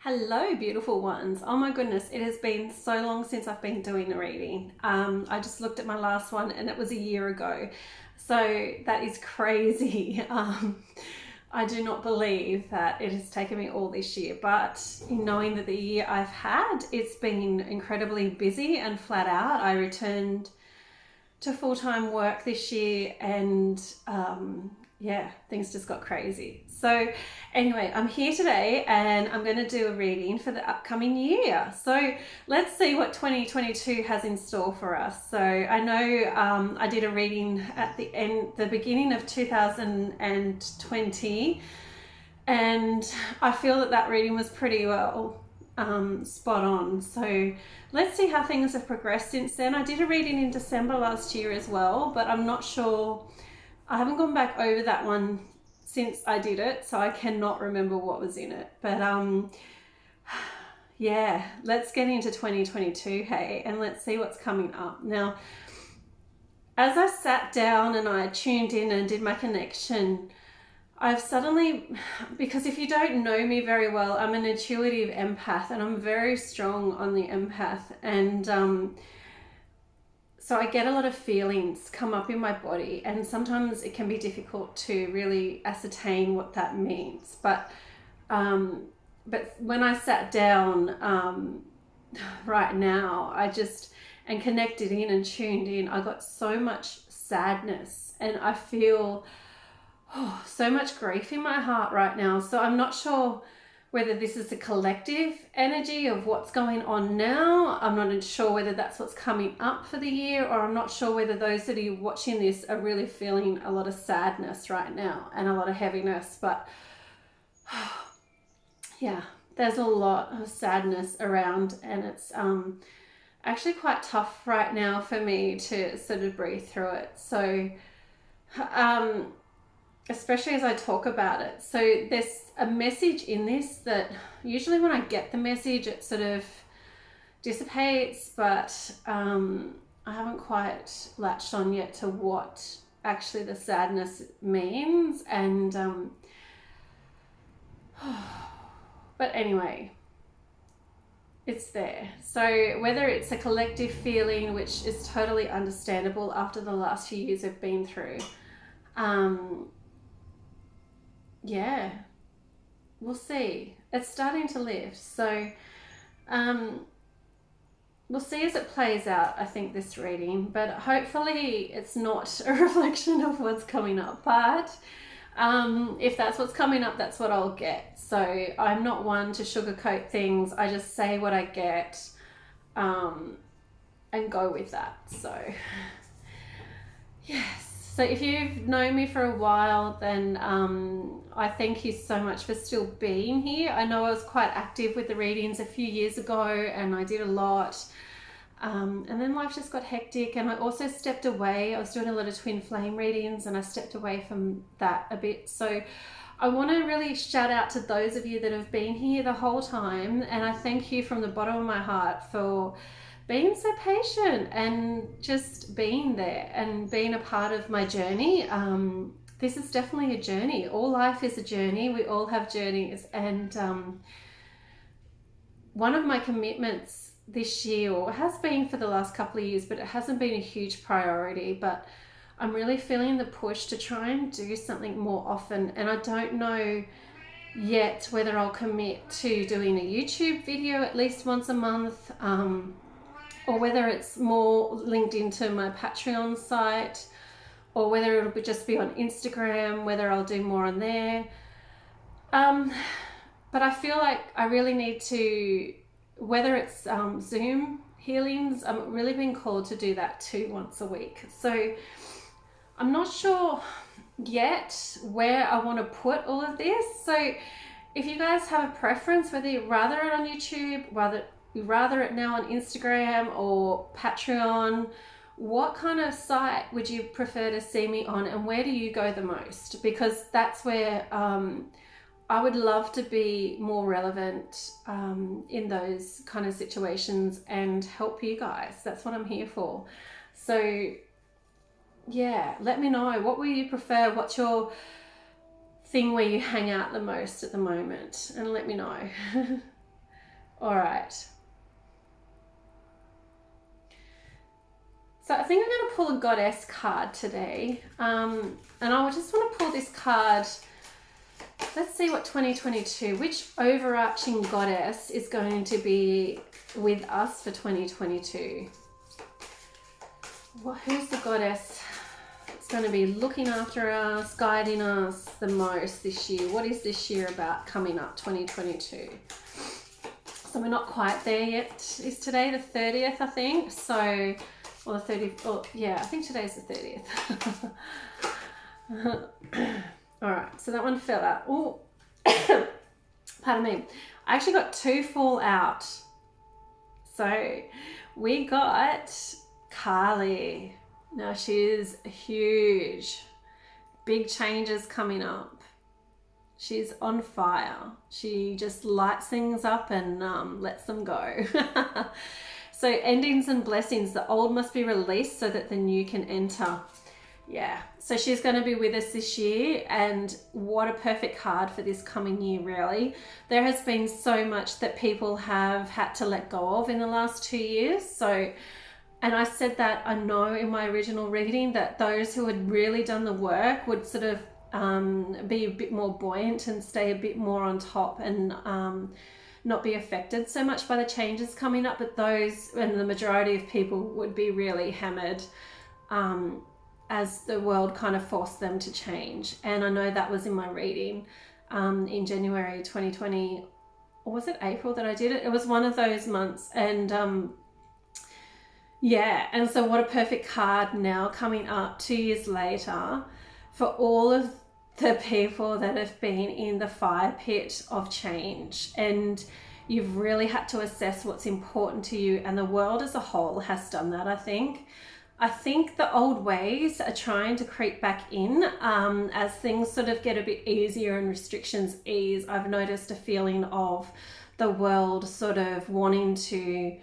Hello, beautiful ones. Oh my goodness, it has been so long since I've been doing a reading. I just looked at my last one and it was a year ago. So that is crazy. I do not believe that it has taken me all this year, but in knowing that the year I've had, it's been incredibly busy and flat out. I returned to full-time work this year and yeah, things just got crazy. So anyway, I'm here today and I'm going to do a reading for the upcoming year. So let's see what 2022 has in store for us. So I know I did a reading at the beginning of 2020, and I feel that reading was pretty well spot on. So let's see how things have progressed since then. I did a reading in December last year as well, but I'm not sure. I haven't gone back over that one since I did it, so I cannot remember what was in it. But yeah, let's get into 2022, hey, and let's see what's coming up. Now, as I sat down and I tuned in and did my connection, I've suddenly, because if you don't know me very well, I'm an intuitive empath and I'm very strong on the empath, and so I get a lot of feelings come up in my body, and sometimes it can be difficult to really ascertain what that means. But when I sat down right now, I just and connected in and tuned in, I got so much sadness and I feel so much grief in my heart right now. So I'm not sure whether this is a collective energy of what's going on now. I'm not sure whether that's what's coming up for the year, or I'm not sure whether those that are watching this are really feeling a lot of sadness right now and a lot of heaviness. But yeah, there's a lot of sadness around, and it's actually quite tough right now for me to sort of breathe through it. So especially as I talk about it. So there's a message in this that usually when I get the message, it sort of dissipates, but I haven't quite latched on yet to what actually the sadness means. And but anyway, it's there. So whether it's a collective feeling, which is totally understandable after the last few years I've been through, yeah, we'll see. It's starting to lift. So we'll see as it plays out, I think, this reading. But hopefully it's not a reflection of what's coming up. But if that's what's coming up, that's what I'll get. So I'm not one to sugarcoat things. I just say what I get and go with that. So yes. So if you've known me for a while, then I thank you so much for still being here. I know I was quite active with the readings a few years ago and I did a lot. And then life just got hectic, and I also stepped away. I was doing a lot of twin flame readings and I stepped away from that a bit. So I want to really shout out to those of you that have been here the whole time, and I thank you from the bottom of my heart for being so patient and just being there and being a part of my journey. This is definitely a journey. All life is a journey. We all have journeys. And one of my commitments this year, or has been for the last couple of years, but it hasn't been a huge priority, but I'm really feeling the push to try and do something more often. And I don't know yet whether I'll commit to doing a YouTube video at least once a month, or whether it's more linked into my Patreon site, or whether it'll just be on Instagram, whether I'll do more on there. But I feel like I really need to, whether it's Zoom healings, I'm really being called to do that too once a week. So I'm not sure yet where I want to put all of this. So if you guys have a preference, whether you'd rather it on YouTube, rather it now on Instagram or Patreon, what kind of site would you prefer to see me on, and where do you go the most? Because that's where I would love to be more relevant in those kind of situations and help you guys. That's what I'm here for. So yeah, let me know. What will you prefer? What's your thing where you hang out the most at the moment? And let me know. All right. So I think I'm going to pull a goddess card today. And I just want to pull this card. Let's see what 2022, which overarching goddess is going to be with us for 2022. Well, who's the goddess that's going to be looking after us, guiding us the most this year? What is this year about coming up, 2022? So we're not quite there yet. Is today the 30th, I think? So, or the 30th, oh, yeah, I think today's the 30th. All right, so that one fell out. Oh, pardon me. I actually got two fall out. So we got Carly. Now she's huge. Big changes coming up. She's on fire. She just lights things up and lets them go. So endings and blessings. The old must be released so that the new can enter. Yeah, so she's going to be with us this year, and what a perfect card for this coming year, really. There has been so much that people have had to let go of in the last 2 years. So, and I said that I know in my original reading that those who had really done the work would sort of be a bit more buoyant and stay a bit more on top and not be affected so much by the changes coming up, but those, and the majority of people, would be really hammered as the world kind of forced them to change. And I know that was in my reading in January 2020, or was it April that I did it? It was one of those months. And yeah, and so what a perfect card now coming up 2 years later for all of the people that have been in the fire pit of change, and you've really had to assess what's important to you, and the world as a whole has done that. I think the old ways are trying to creep back in as things sort of get a bit easier and restrictions ease. I've noticed a feeling of the world sort of wanting to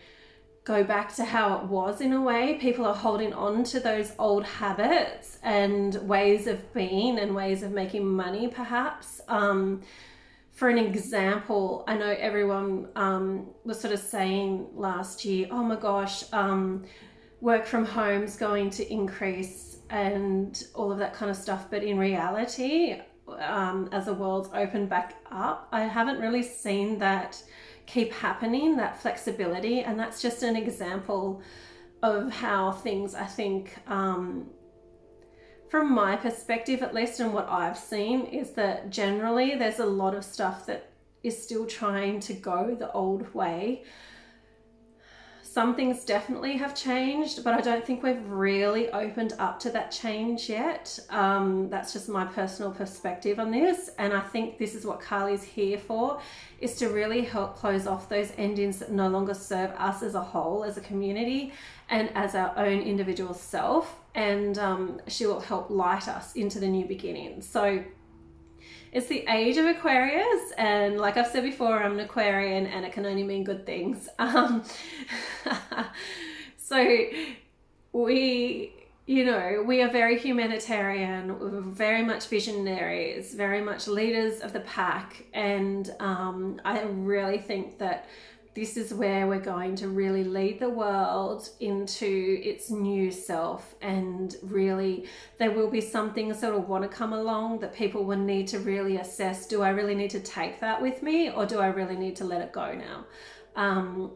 go back to how it was in a way. People are holding on to those old habits and ways of being and ways of making money, perhaps. For an example, I know everyone was sort of saying last year, oh my gosh, work from home's going to increase and all of that kind of stuff. But in reality, as the world's opened back up, I haven't really seen that keep happening, that flexibility. And that's just an example of how things, I think, from my perspective at least, and what I've seen, is that generally there's a lot of stuff that is still trying to go the old way. Some things definitely have changed, but I don't think we've really opened up to that change yet. That's just my personal perspective on this. And I think this is what Carly's here for, is to really help close off those endings that no longer serve us as a whole, as a community, and as our own individual self. And she will help light us into the new beginning. So it's the age of Aquarius, and like I've said before, I'm an Aquarian and it can only mean good things. So we are very humanitarian, we're very much visionaries, very much leaders of the pack, and I really think that this is where we're going to really lead the world into its new self. And really, there will be some things that will want to come along that people will need to really assess. Do I really need to take that with me, or do I really need to let it go now?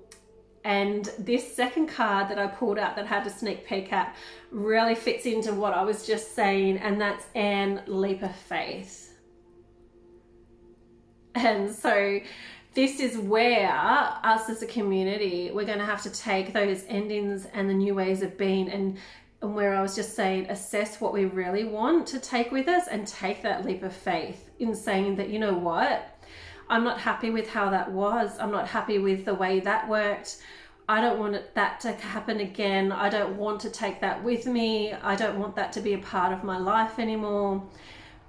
And this second card that I pulled out that I had a sneak peek at really fits into what I was just saying, and that's an leap of faith. And so this is where us as a community, we're going to have to take those endings and the new ways of being, and where I was just saying, assess what we really want to take with us and take that leap of faith in saying that, you know what, I'm not happy with how that was. I'm not happy with the way that worked. I don't want that to happen again. I don't want to take that with me. I don't want that to be a part of my life anymore.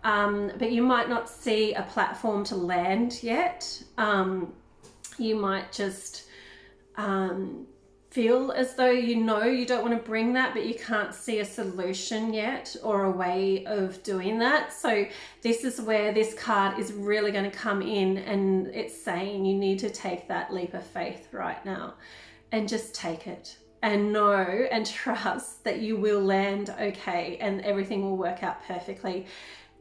But you might not see a platform to land yet. You might just feel as though you know you don't want to bring that, but you can't see a solution yet or a way of doing that. So this is where this card is really going to come in, and it's saying you need to take that leap of faith right now and just take it and know and trust that you will land okay and everything will work out perfectly.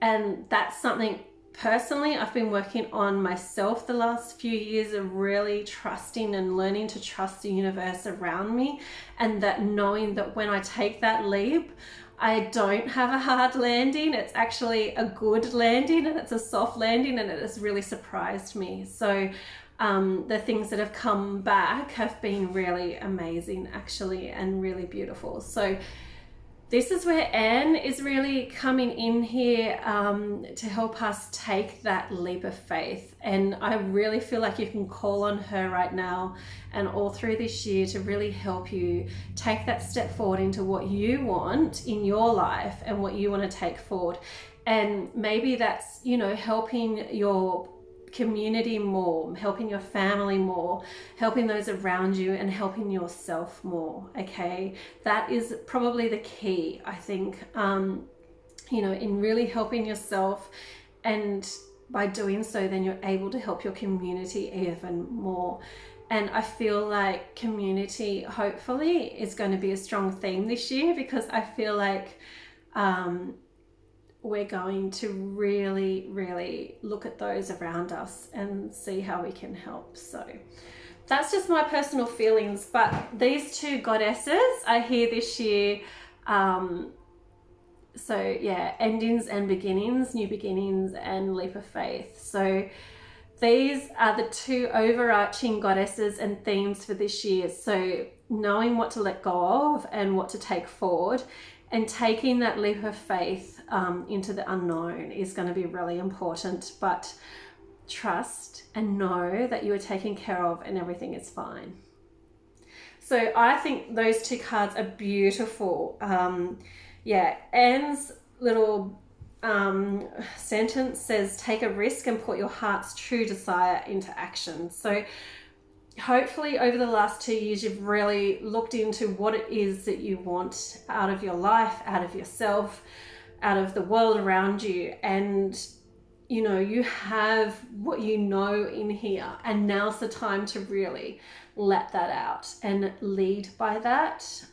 And that's something personally I've been working on myself the last few years, of really trusting and learning to trust the universe around me, and that knowing that when I take that leap, I don't have a hard landing. It's actually a good landing, and it's a soft landing, and it has really surprised me. So the things that have come back have been really amazing actually, and really beautiful. So this is where Anne is really coming in here to help us take that leap of faith. And I really feel like you can call on her right now and all through this year to really help you take that step forward into what you want in your life and what you want to take forward. And maybe that's, you know, helping your community more, helping your family more, helping those around you, and helping yourself more. Okay, that is probably the key, I think, you know, in really helping yourself, and by doing so then you're able to help your community even more. And I feel like community hopefully is going to be a strong theme this year, because I feel like we're going to really look at those around us and see how we can help. So that's just my personal feelings. But these two goddesses are here this year. So yeah, endings and beginnings, new beginnings and leap of faith. So these are the two overarching goddesses and themes for this year. So knowing what to let go of and what to take forward, and taking that leap of faith into the unknown is going to be really important. But trust and know that you are taken care of and everything is fine. So I think those two cards are beautiful. Yeah, Anne's little sentence says, take a risk and put your heart's true desire into action. So hopefully over the last 2 years, you've really looked into what it is that you want out of your life, out of yourself, out of the world around you. And, you know, you have what you know in here. And now's the time to really let that out and lead by that.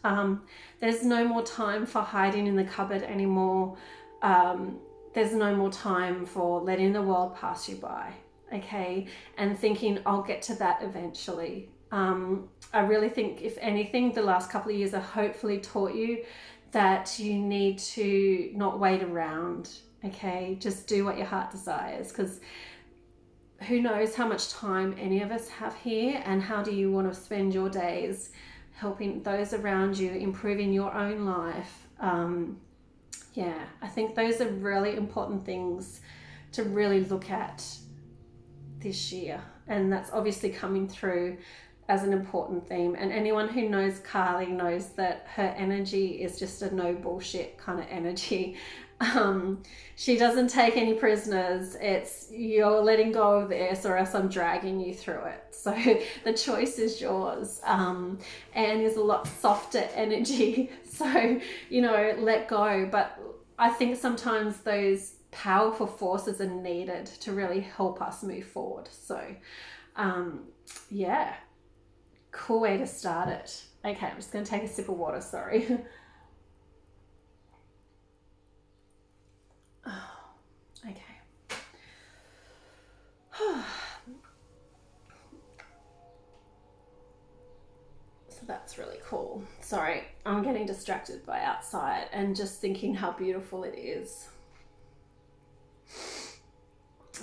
There's no more time for hiding in the cupboard anymore. There's no more time for letting the world pass you by. Okay, and thinking I'll get to that eventually. I really think, if anything, the last couple of years have hopefully taught you that you need to not wait around. Okay, just do what your heart desires, because who knows how much time any of us have here, and how do you want to spend your days helping those around you, improving your own life. Yeah, I think those are really important things to really look at this year, and that's obviously coming through as an important theme. And anyone who knows Carly knows that her energy is just a no bullshit kind of energy. She doesn't take any prisoners. It's you're letting go of this, or else I'm dragging you through it. So the choice is yours. Anne is a lot softer energy, so, you know, let go. But I think sometimes those powerful forces are needed to really help us move forward. So yeah, cool way to start it. Okay, I'm just going to take a sip of water, sorry. Okay. So that's really cool. Sorry, I'm getting distracted by outside and just thinking how beautiful it is.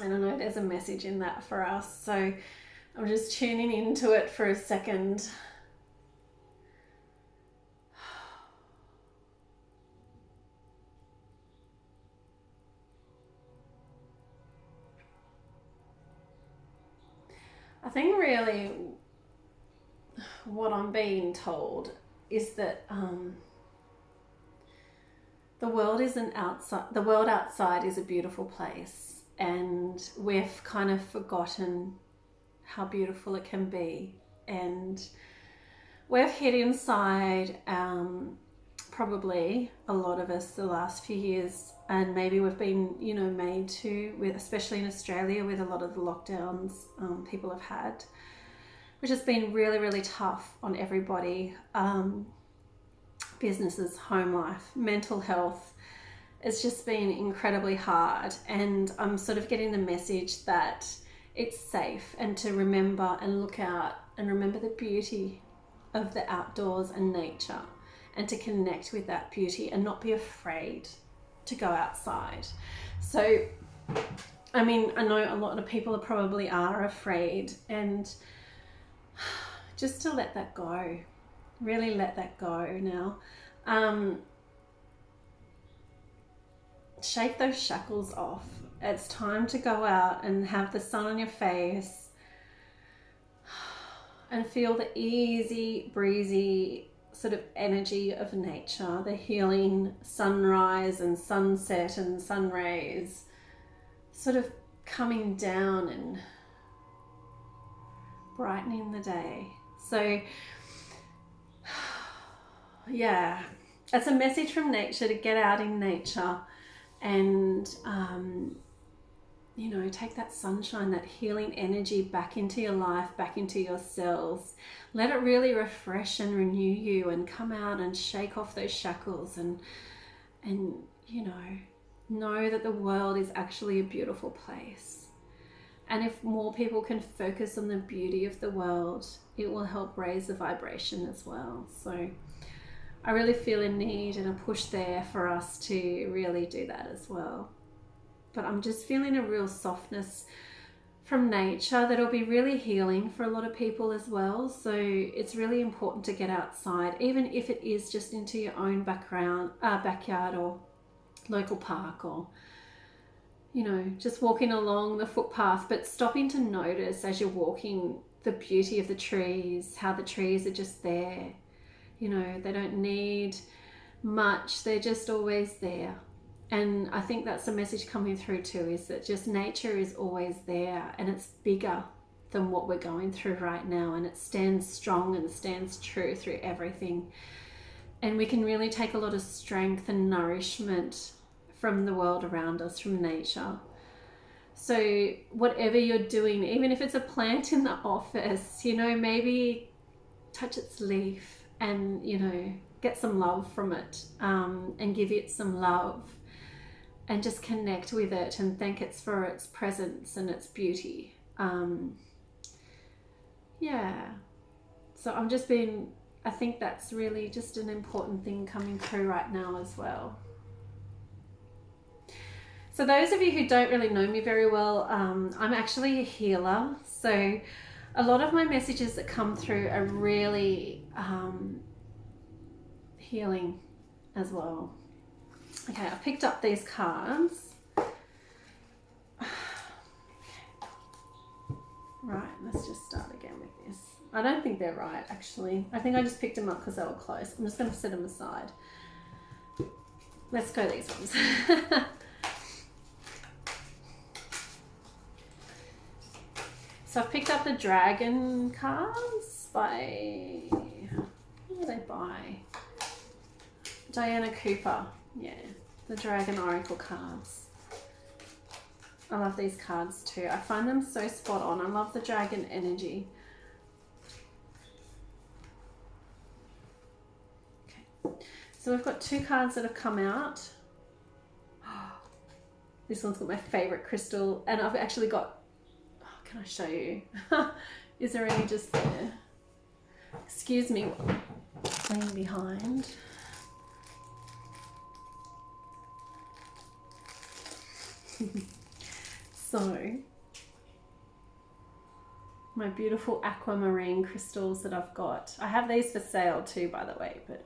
And I know there's a message in that for us, so I'm just tuning into it for a second. I think really what I'm being told is that the world outside is a beautiful place, and we've kind of forgotten how beautiful it can be. And we've hid inside, probably a lot of us the last few years, and maybe we've been, you know, made to, with, especially in Australia with a lot of the lockdowns people have had, which has been really, really tough on everybody. Businesses, home life, mental health. It's just been incredibly hard, and I'm sort of getting the message that it's safe, and to remember and look out and remember the beauty of the outdoors and nature, and to connect with that beauty and not be afraid to go outside. So, I mean, I know a lot of people probably are afraid, and just to let that go, really let that go now. Shake those shackles off. It's time to go out and have the sun on your face and feel the easy, breezy sort of energy of nature, the healing sunrise and sunset and sun rays sort of coming down and brightening the day. So yeah, it's a message from nature to get out in nature and you know, take that sunshine, that healing energy back into your life, back into your cells. Let it really refresh and renew you, and come out and shake off those shackles, and you know that the world is actually a beautiful place. And if more people can focus on the beauty of the world, it will help raise the vibration as well. So I really feel a need and a push there for us to really do that as well. But I'm just feeling a real softness from nature that'll be really healing for a lot of people as well. So it's really important to get outside, even if it is just into your own backyard or local park, or you know, just walking along the footpath, but stopping to notice as you're walking the beauty of the trees, how the trees are just there. You know, they don't need much, they're just always there. And I think that's the message coming through too, is that just nature is always there, and it's bigger than what we're going through right now, and it stands strong and stands true through everything. And we can really take a lot of strength and nourishment from the world around us, from nature. So whatever you're doing, even if it's a plant in the office, you know, maybe touch its leaf and, you know, get some love from it, and give it some love, and just connect with it and thank it for its presence and its beauty. Yeah. So I think that's really just an important thing coming through right now as well. So those of you who don't really know me very well, I'm actually a healer. So a lot of my messages that come through are really healing as well. Okay, I've picked up these cards. Right, let's just start again with this. I don't think they're right, actually. I think I just picked them up because they were close. I'm just going to set them aside. Let's go these ones. So I've picked up the Dragon cards by, who are they by? Diana Cooper. Yeah, the Dragon Oracle cards. I love these cards too. I find them so spot on. I love the dragon energy. Okay, so we've got two cards that have come out. This one's got my favorite crystal, and I've actually got, can I show you? Is there any just there? Excuse me, laying behind. So, my beautiful aquamarine crystals that I've got. I have these for sale too, by the way, but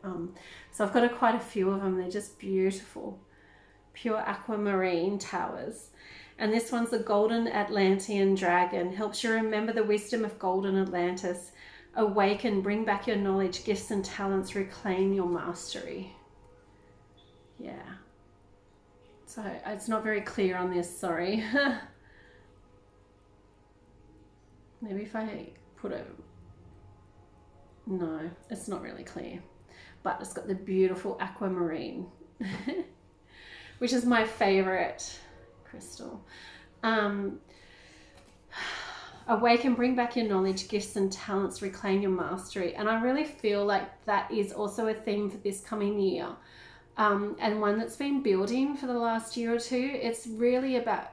so I've got quite a few of them. They're just beautiful, pure aquamarine towers. And this one's the Golden Atlantean Dragon. Helps you remember the wisdom of Golden Atlantis. Awaken, bring back your knowledge, gifts and talents, reclaim your mastery. Yeah. So it's not very clear on this, sorry. Maybe if I put a No, it's not really clear, but it's got the beautiful aquamarine, which is my favorite crystal. Um, Awake and bring back your knowledge, gifts and talents, reclaim your mastery. And I really feel like that is also a theme for this coming year, and one that's been building for the last year or two. It's really about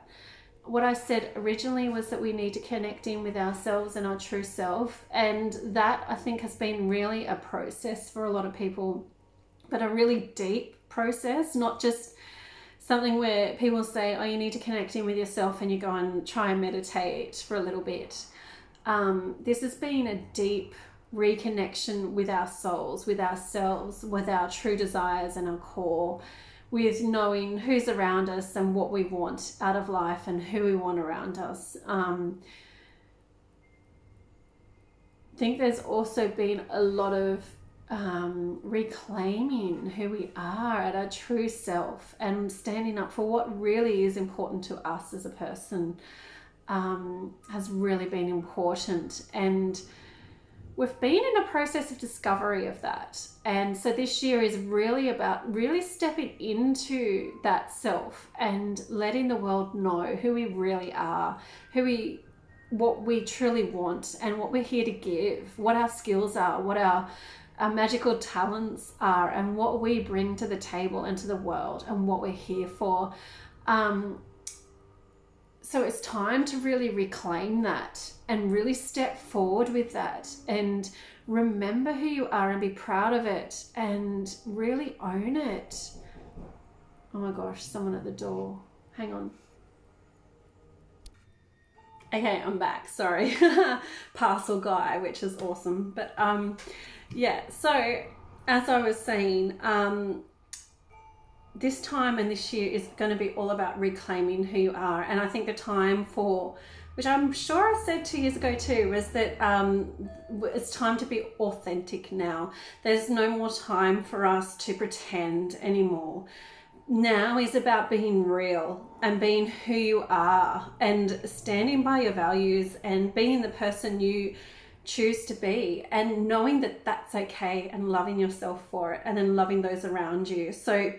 what I said originally, was that we need to connect in with ourselves and our true self. And that, I think, has been really a process for a lot of people, but a really deep process, not just something where people say, oh, you need to connect in with yourself and you go and try and meditate for a little bit. This has been a deep reconnection with our souls, with ourselves, with our true desires and our core, with knowing who's around us and what we want out of life and who we want around us. I think there's also been a lot of reclaiming who we are at our true self and standing up for what really is important to us as a person, has really been important. And we've been in a process of discovery of that. And so this year is really about really stepping into that self and letting the world know who we really are, what we truly want and what we're here to give, what our skills are, what our magical talents are, and what we bring to the table and to the world and what we're here for. So it's time to really reclaim that and really step forward with that and remember who you are and be proud of it and really own it. Oh my gosh, someone at the door. Hang on. Okay, I'm back. Sorry. Parcel guy, which is awesome. But yeah, so as I was saying, this time and this year is going to be all about reclaiming who you are. And I think the time for, which I'm sure I said 2 years ago too, was that it's time to be authentic now. There's no more time for us to pretend anymore. Now is about being real and being who you are and standing by your values and being the person you choose to be, and knowing that that's okay and loving yourself for it and then loving those around you. So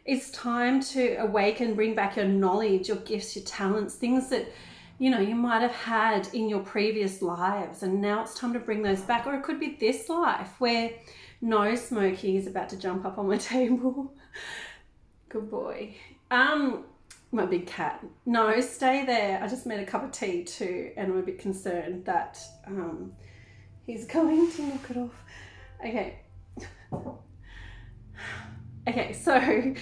it's time to awaken, bring back your knowledge, your gifts, your talents, things that you might have had in your previous lives, and now it's time to bring those back. Or it could be this life where no, Smokey is about to jump up on my table. Good boy. My big cat. No, stay there. I just made a cup of tea too, and I'm a bit concerned that he's going to knock it off. Okay, so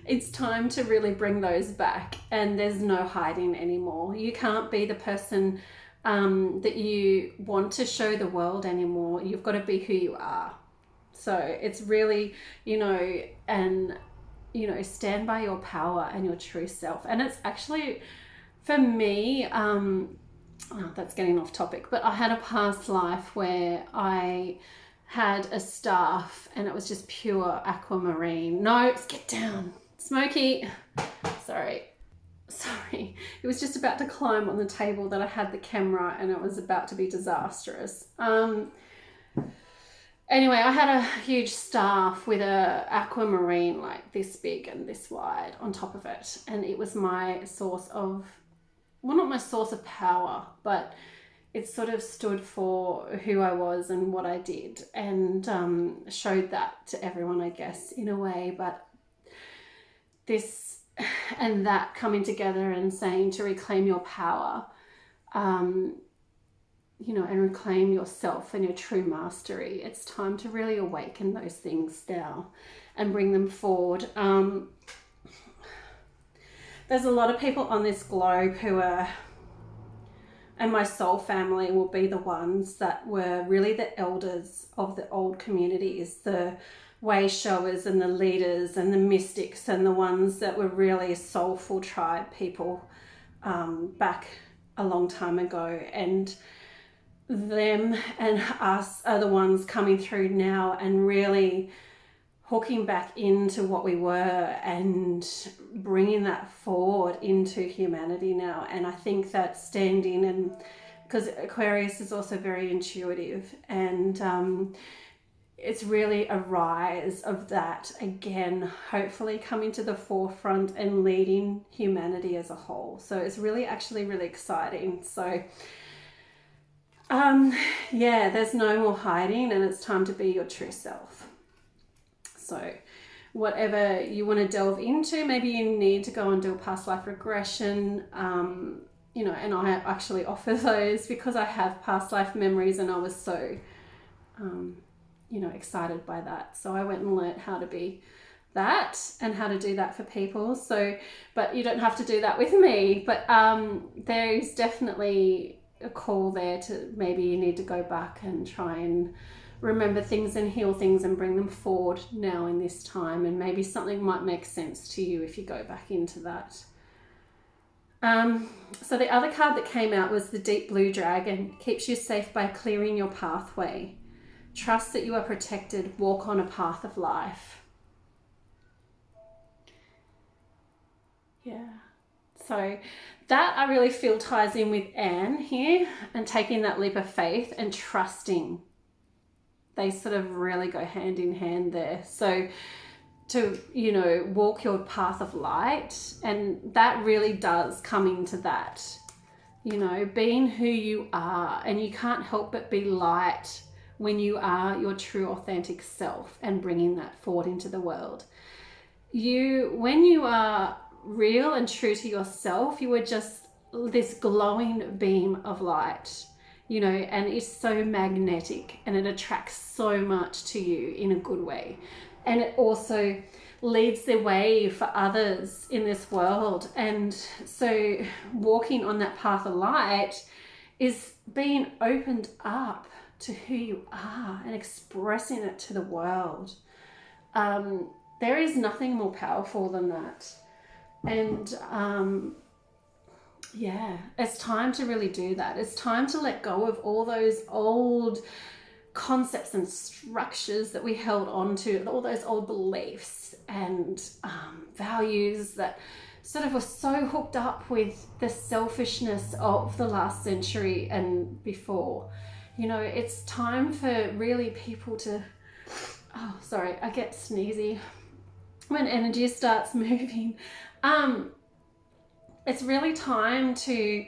it's time to really bring those back, and there's no hiding anymore. You can't be the person that you want to show the world anymore. You've got to be who you are. So it's really, stand by your power and your true self. And it's actually, for me, that's getting off topic, but I had a past life where I had a staff and it was just pure aquamarine. No, get down. Smokey. Sorry. It was just about to climb on the table that I had the camera, and it was about to be disastrous. Anyway, I had a huge staff with a aquamarine like this big and this wide on top of it. And it was my source of, well, not my source of power, but it sort of stood for who I was and what I did, and showed that to everyone, I guess, in a way. But this and that coming together and saying to reclaim your power, and reclaim yourself and your true mastery. It's time to really awaken those things now and bring them forward. There's a lot of people on this globe who are, and my soul family will be the ones that were really the elders of the old communities, the way showers and the leaders and the mystics, and the ones that were really soulful tribe people back a long time ago. And them and us are the ones coming through now and really hooking back into what we were and bringing that forward into humanity now. And I think that standing and because Aquarius is also very intuitive, and it's really a rise of that again, hopefully coming to the forefront and leading humanity as a whole. So it's really actually really exciting. So yeah, there's no more hiding, and it's time to be your true self. So whatever you want to delve into, maybe you need to go and do a past life regression, you know, and I actually offer those because I have past life memories, and I was so you know, excited by that. So I went and learnt how to be that and how to do that for people. So, but you don't have to do that with me, but there is definitely a call there to maybe you need to go back and try and remember things and heal things and bring them forward now in this time, and maybe something might make sense to you if you go back into that. So the other card that came out was the Deep Blue Dragon. Keeps you safe by clearing your pathway. Trust that you are protected. Walk on a path of life. Yeah. So that I really feel ties in with Anne here, and taking that leap of faith and trusting. They sort of really go hand in hand there. So to, you know, walk your path of light, and that really does come into that, you know, being who you are, and you can't help but be light when you are your true authentic self and bringing that forward into the world. When you are real and true to yourself, you are just this glowing beam of light, you know, and it's so magnetic, and it attracts so much to you in a good way. And it also leads the way for others in this world. And so walking on that path of light is being opened up to who you are and expressing it to the world. There is nothing more powerful than that. And yeah, it's time to really do that. It's time to let go of all those old concepts and structures that we held on to, all those old beliefs and values that sort of were so hooked up with the selfishness of the last century and before. You know, it's time for really people to, oh, sorry, I get sneezy when energy starts moving. It's really time to,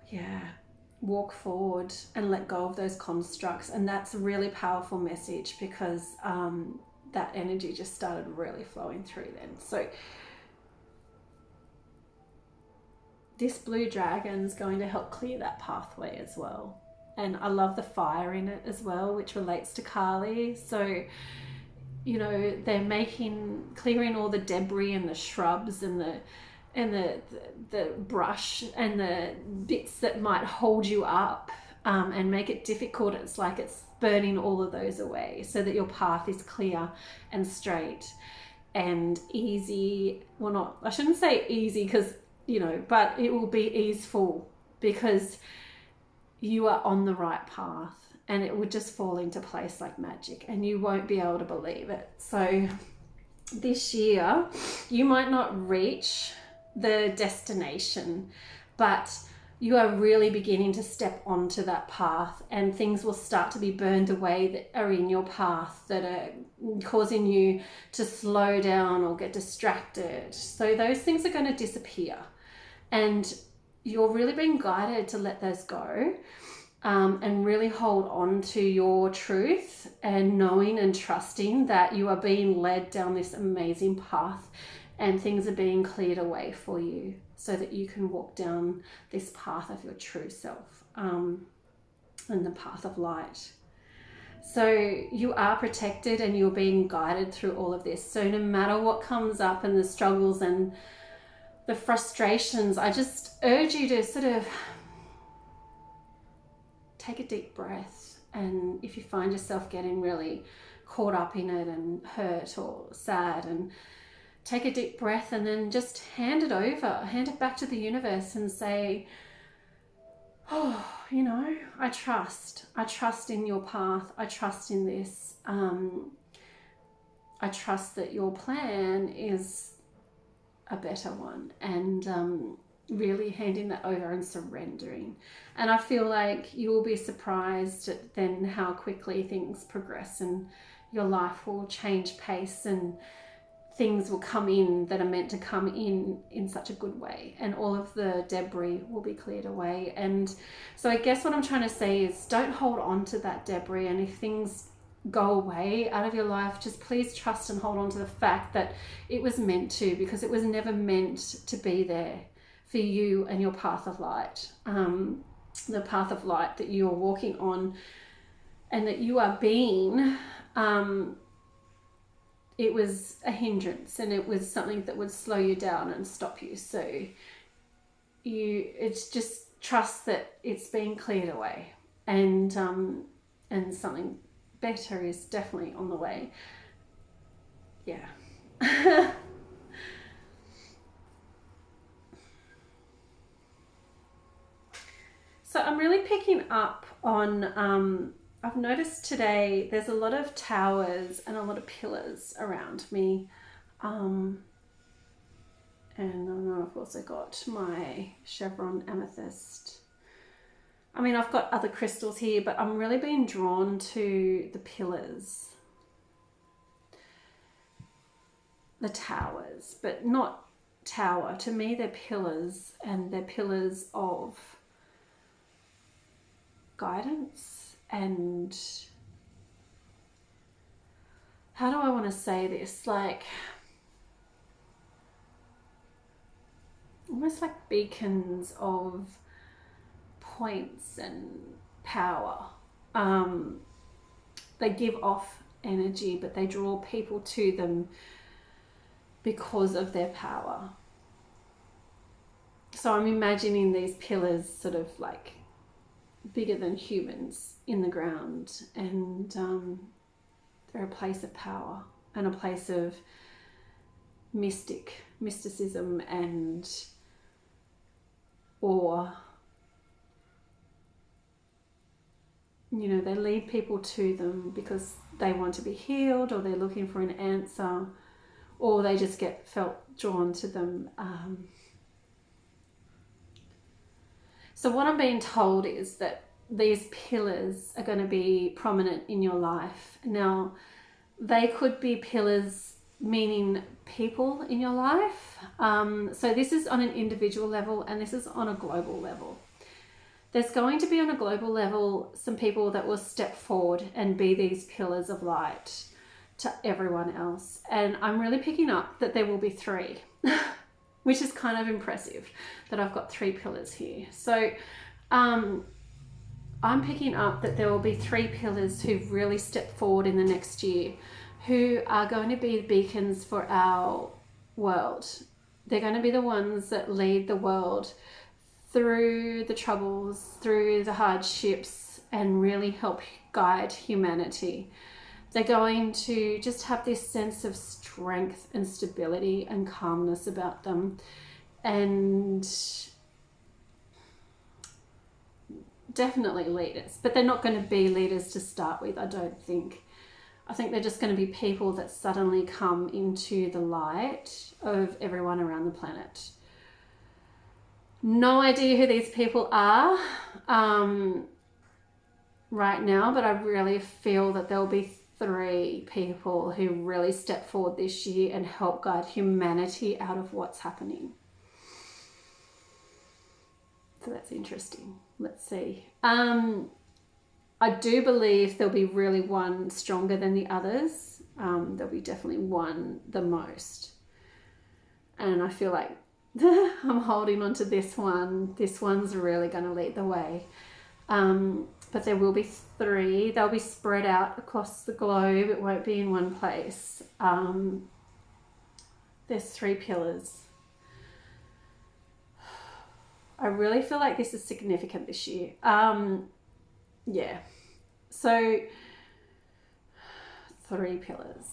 yeah, walk forward and let go of those constructs. And that's a really powerful message, because that energy just started really flowing through then. So this blue dragon's going to help clear that pathway as well. And I love the fire in it as well, which relates to Kali. So, you know, they're clearing all the debris and the shrubs and the brush and the bits that might hold you up and make it difficult. It's like it's burning all of those away so that your path is clear and straight and easy. Well, not, I shouldn't say easy, because, you know, but it will be easeful, because you are on the right path, and it would just fall into place like magic, and you won't be able to believe it. So this year, you might not reach the destination, but you are really beginning to step onto that path, and things will start to be burned away that are in your path that are causing you to slow down or get distracted. So those things are going to disappear, and you're really being guided to let those go. And really hold on to your truth, and knowing and trusting that you are being led down this amazing path, and things are being cleared away for you so that you can walk down this path of your true self, and the path of light. So you are protected, and you're being guided through all of this. So no matter what comes up, and the struggles and the frustrations, I just urge you to sort of take a deep breath. And if you find yourself getting really caught up in it and hurt or sad, and take a deep breath, and then just hand it back to the universe and say, oh, you know, I trust in your path. I trust in this. I trust that your plan is a better one. And really handing that over and surrendering. And I feel like you will be surprised at then how quickly things progress, and your life will change pace, and things will come in that are meant to come in such a good way, and all of the debris will be cleared away. And so I guess what I'm trying to say is, don't hold on to that debris, and if things go away out of your life, just please trust and hold on to the fact that it was meant to, because it was never meant to be there for you and your path of light, the path of light that you are walking on and that you are being. It was a hindrance, and it was something that would slow you down and stop you. So it's just trust that it's being cleared away, and something better is definitely on the way. Yeah. So I'm really picking up on, I've noticed today there's a lot of towers and a lot of pillars around me. And I've also got my chevron amethyst. I mean, I've got other crystals here, but I'm really being drawn to the pillars, the towers, but not tower. To me, they're pillars, and they're pillars of guidance. And how do I want to say this? Like, almost like beacons of points and power. They give off energy, but they draw people to them because of their power. So I'm imagining these pillars sort of like bigger than humans in the ground, and they're a place of power and a place of mysticism and awe. You know, they lead people to them because they want to be healed, or they're looking for an answer, or they just felt drawn to them. So what I'm being told is that these pillars are going to be prominent in your life. Now, they could be pillars meaning people in your life. So this is on an individual level, and this is on a global level. There's going to be on a global level some people that will step forward and be these pillars of light to everyone else. And I'm really picking up that there will be 3, which is kind of impressive that I've got 3 pillars here. So I'm picking up that there will be 3 pillars who really step forward in the next year, who are going to be beacons for our world. They're going to be the ones that lead the world through the troubles, through the hardships, and really help guide humanity. They're going to just have this sense of strength and stability and calmness about them, and definitely leaders. But they're not going to be leaders to start with, I don't think. I think they're just going to be people that suddenly come into the light of everyone around the planet. No idea who these people are right now, but I really feel that there'll be 3 people who really step forward this year and help guide humanity out of what's happening. So that's interesting. Let's see. I do believe there'll be really one stronger than the others. There'll be definitely one the most. And I feel like I'm holding on to this one. This one's really going to lead the way. But there will be 3. They'll be spread out across the globe. It won't be in one place. There's 3 pillars. I really feel like this is significant this year. Yeah. So 3 pillars.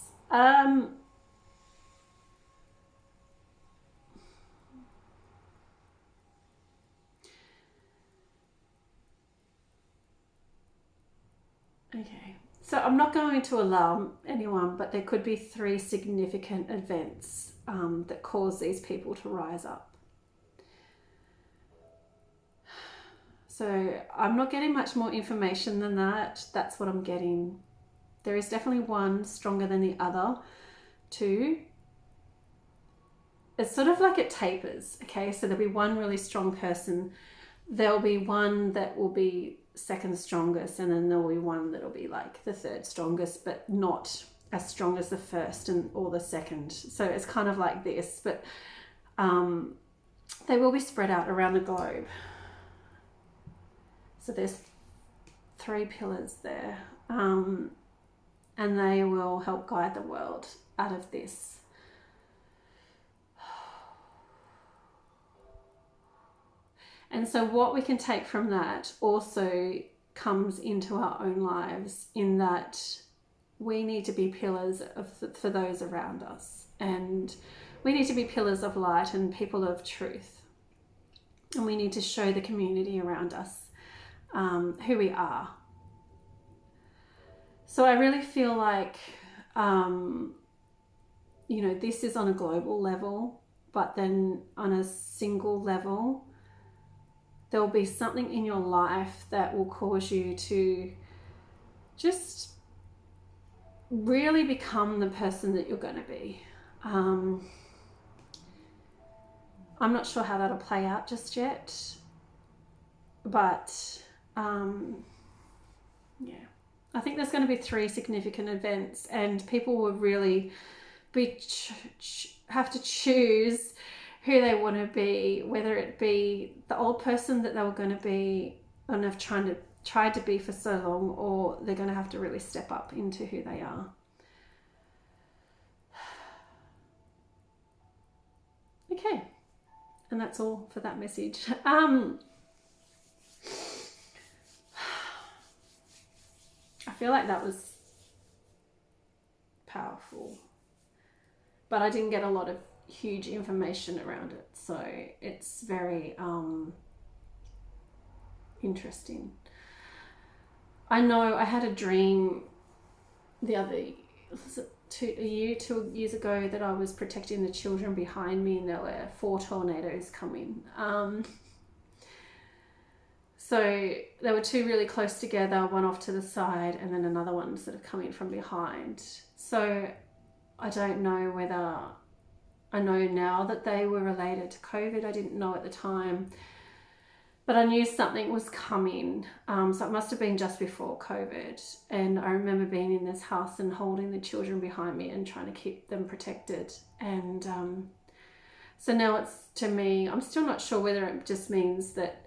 Okay, so I'm not going to alarm anyone, but there could be 3 significant events that cause these people to rise up. So I'm not getting much more information than that. That's what I'm getting. There is definitely one stronger than the other two. It's sort of like it tapers, okay? So there'll be one really strong person. There'll be one that will be second strongest, and then there'll be one that'll be like the third strongest, but not as strong as the first or the second. So it's kind of like this, but they will be spread out around the globe. So there's 3 pillars there, and they will help guide the world out of this. And so what we can take from that also comes into our own lives, in that we need to be pillars for those around us, and we need to be pillars of light and people of truth, and we need to show the community around us who we are. So I really feel like this is on a global level, but then on a single level there'll be something in your life that will cause you to just really become the person that you're going to be. I'm not sure how that'll play out just yet, but I think there's going to be 3 significant events, and people will really have to choose who they want to be, whether it be the old person that they were going to be and have tried to be for so long, or they're going to have to really step up into who they are. Okay, and that's all for that message. I feel like that was powerful, but I didn't get a lot of huge information around it, so it's very interesting. I know I had a dream the other, was it 2 years ago, that I was protecting the children behind me, and there were 4 tornadoes coming. So there were 2 really close together, one off to the side, and then another one sort of coming from behind. So I don't know whether, I know now that they were related to COVID. I didn't know at the time, but I knew something was coming. So it must have been just before COVID. And I remember being in this house and holding the children behind me and trying to keep them protected. And so now it's, to me, I'm still not sure whether it just means that,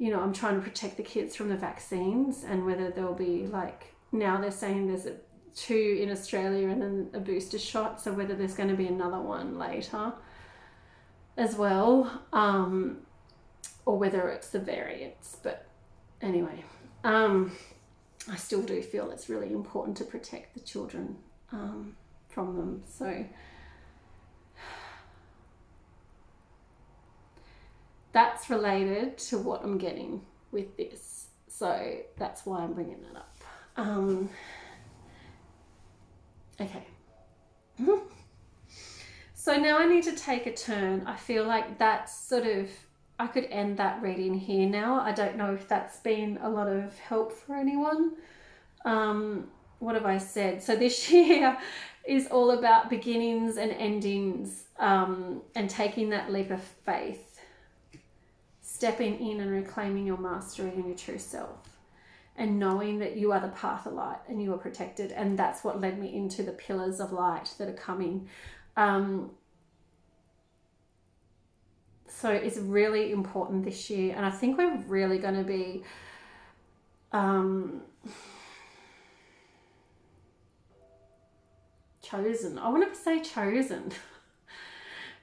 I'm trying to protect the kids from the vaccines, and whether there'll be, like, now they're saying there's 2 in Australia and then a booster shot, so whether there's going to be another one later as well, or whether it's the variants. But anyway, I still do feel it's really important to protect the children from them. So that's related to what I'm getting with this, so that's why I'm bringing that up. Okay. So now I need to take a turn. I feel like that's sort of, I could end that reading here now. I don't know if that's been a lot of help for anyone. What have I said? So this year is all about beginnings and endings, and taking that leap of faith, stepping in and reclaiming your mastery and your true self, and knowing that you are the path of light and you are protected. And that's what led me into the pillars of light that are coming. So it's really important this year, and I think we're really going to be chosen. I want to say chosen.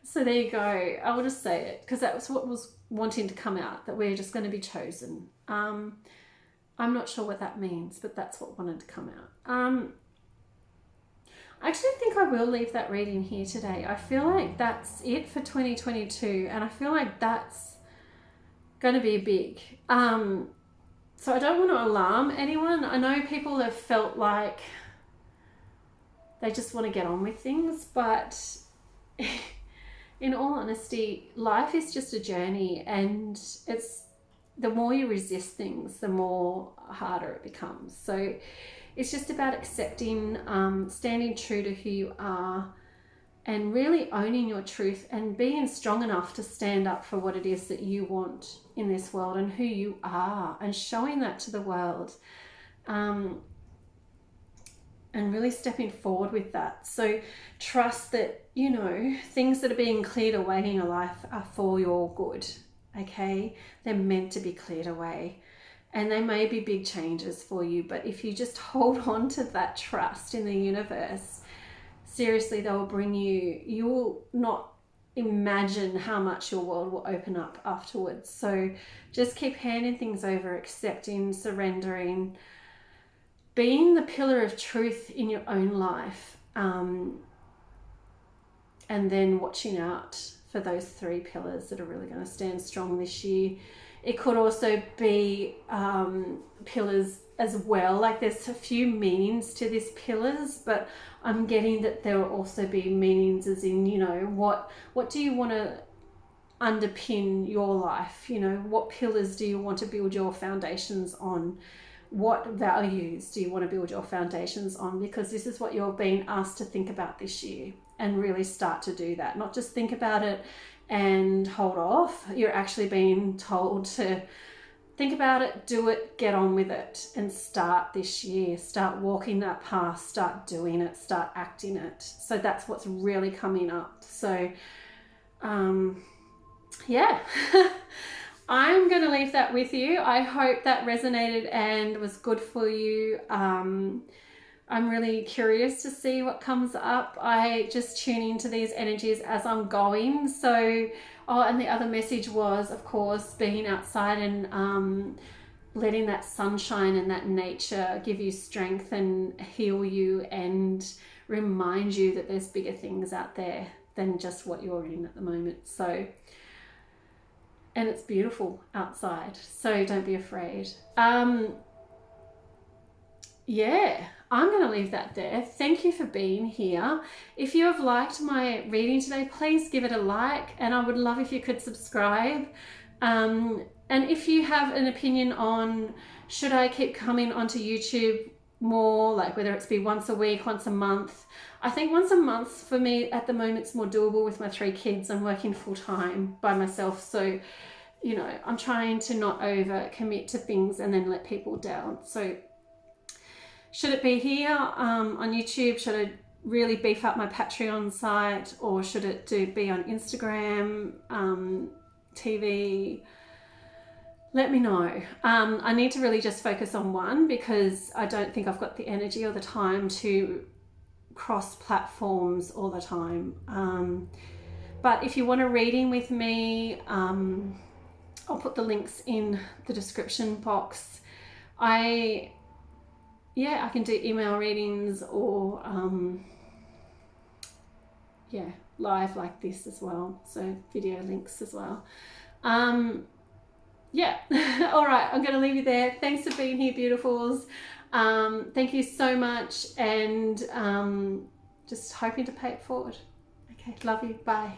So there you go. I will just say it because that was what was wanting to come out, that we're just going to be chosen. I'm not sure what that means, but that's what wanted to come out. I actually think I will leave that reading here today. I feel like that's it for 2022, and I feel like that's going to be big. So I don't want to alarm anyone. I know people have felt like they just want to get on with things, but in all honesty, life is just a journey, and the more you resist things, the more harder it becomes. So it's just about accepting, standing true to who you are, and really owning your truth and being strong enough to stand up for what it is that you want in this world and who you are, and showing that to the world, and really stepping forward with that. So trust that, you know, things that are being cleared away in your life are for your good, okay? They're meant to be cleared away. And they may be big changes for you, but if you just hold on to that trust in the universe, seriously, they will bring you, you will not imagine how much your world will open up afterwards. So just keep handing things over, accepting, surrendering, being the pillar of truth in your own life, and then watching out for those 3 pillars that are really going to stand strong this year. It could also be pillars as well. Like there's a few meanings to these pillars, but I'm getting that there will also be meanings as in, you know, what do you want to underpin your life? You know, what pillars do you want to build your foundations on? What values do you want to build your foundations on? Because this is what you're being asked to think about this year, and really start to do that. Not just think about it and hold off. You're actually being told to think about it, do it, get on with it, and start this year. Start walking that path, start doing it, start acting it. So that's what's really coming up. So, yeah. I'm going to leave that with you. I hope that resonated and was good for you. I'm really curious to see what comes up. I just tune into these energies as I'm going. So, and the other message was, of course, being outside and letting that sunshine and that nature give you strength and heal you and remind you that there's bigger things out there than just what you're in at the moment. So, and it's beautiful outside, so don't be afraid. Yeah, I'm going to leave that there. Thank you for being here. If you have liked my reading today, please give it a like, and I would love if you could subscribe. And if you have an opinion on should I keep coming onto YouTube more, like whether it's be once a week, once a month. I think once a month for me at the moment is more doable with my 3 kids. I'm working full time by myself, so you know, I'm trying to not over commit to things and then let people down. So should it be here on YouTube? Should I really beef up my Patreon site, or should it be on Instagram, TV? Let me know. I need to really just focus on one, because I don't think I've got the energy or the time to cross platforms all the time. But if you want a reading with me, I'll put the links in the description box. I can do email readings or live like this as well, so video links as well. All right, I'm going to leave you there. Thanks for being here, beautifuls. Thank you so much, and just hoping to pay it forward. Okay, love you. Bye.